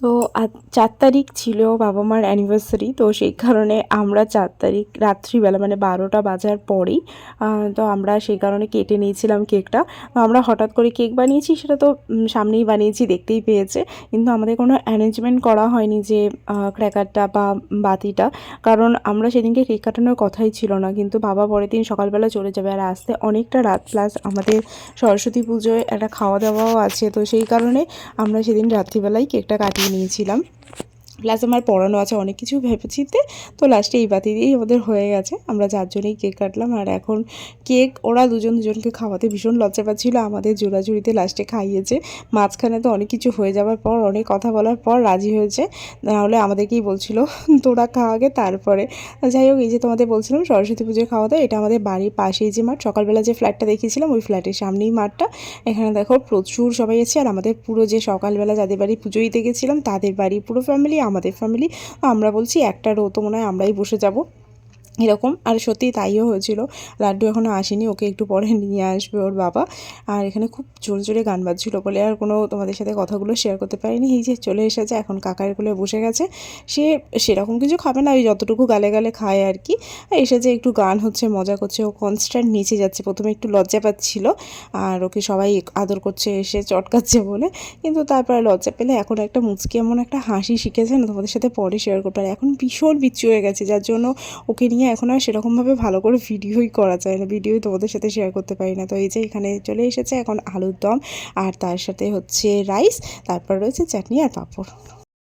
তো ৪ তারিখ ছিল বাবা মার অ্যানিভার্সারি। তো সেই কারণে আমরা ৪ তারিখ রাত্রিবেলা মানে ১২টা বাজার পরেই তো আমরা সেই কারণে কেটে নিয়েছিলাম কেকটা। আমরা হঠাৎ করে কেক বানিয়েছি, সেটা তো সামনেই বানিয়েছি, দেখতেই পেয়েছে। কিন্তু আমাদের কোনো অ্যারেঞ্জমেন্ট করা হয়নি যে ক্র্যাকারটা বা বাতিটা। কারণ আমরা সেদিনকে কেক কাটানোর কথাই ছিল না। কিন্তু বাবা পরের দিন সকালবেলা চলে যাবে, আর আসতে অনেকটা রাত, প্লাস আমাদের সরস্বতী পুজোয় একটা খাওয়া দাওয়াও আছে। তো সেই কারণে আমরা সেদিন রাত্রিবেলাই কেকটা কাটিয়ে নিয়েছিলাম। প্লাস আমার পড়ানো আছে, অনেক কিছু ভেবেচিন্তে তো লাস্টে এই বাতি দিয়েই আমাদের হয়ে গেছে। আমরা ৪ জনেই কেক কাটলাম। আর এখন কেক ওরা দুজনকে খাওয়াতে ভীষণ লজ্জা পাচ্ছিল, আমাদের জোরাজুরিতে লাস্টে খাইয়েছে। মাঝখানে তো অনেক কিছু হয়ে যাওয়ার পর, অনেক কথা বলার পর রাজি হয়েছে, নাহলে আমাদেরকেই বলছিল তোরা খা আগে তারপরে। যাই হোক, এই যে তোমাদের বলছিলাম সরস্বতী পুজোর খাওয়া দাওয়া, এটা আমাদের বাড়ির পাশেই যে মাঠ, সকালবেলা যে ফ্ল্যাটটা দেখিয়েছিলাম ওই ফ্ল্যাটের সামনেই মাঠটা। এখানে দেখো প্রচুর সবাই আছে, আর আমাদের পুরো যে সকালবেলা যাদের বাড়ি পুজো দিতে গেছিলাম তাদের বাড়ি পুরো ফ্যামিলি, আমাদের ফ্যামিলি। আমরা বলছি একটা রো তো মনে হয় আমরাই বসে যাব এরকম। আর সত্যিই তাইও হয়েছিল। লাড্ডু এখনও আসেনি, ওকে একটু পরে নিয়ে আসবে ওর বাবা। আর এখানে খুব জোরে জোরে গান বাজছিল বলে আর কোনো তোমাদের সাথে কথাগুলো শেয়ার করতে পারিনি। এই যে চলে এসেছে, এখন কাকার কোলে বসে গেছে। সে সেরকম কিছু খাবে না, ওই যতটুকু গালে গালে খায় আর কি। এসেছে, একটু গান হচ্ছে, মজা করছে, ও কনস্ট্যান্ট নিচে যাচ্ছে। প্রথমে একটু লজ্জা পাচ্ছিল, আর ওকে সবাই আদর করছে, এসে চটকাচ্ছে বলে। কিন্তু তারপরে লজ্জা পেলে এখন একটা মুচকি এমন একটা হাসি শিখেছে না, তোমাদের সাথে পরে শেয়ার করতে। আর এখন ভীষণ বিচ্ছু হয়ে গেছে, যার জন্য ওকে নিয়ে এখন আর সেরকমভাবে ভালো করে ভিডিওই করা যায় না, ভিডিওই তোমাদের সাথে শেয়ার করতে পারি না। তো এই যে এখানে চলে এসেছে এখন আলুর দম, আর তার সাথে হচ্ছে রাইস, তারপর রয়েছে চাটনি আর পাঁপড়।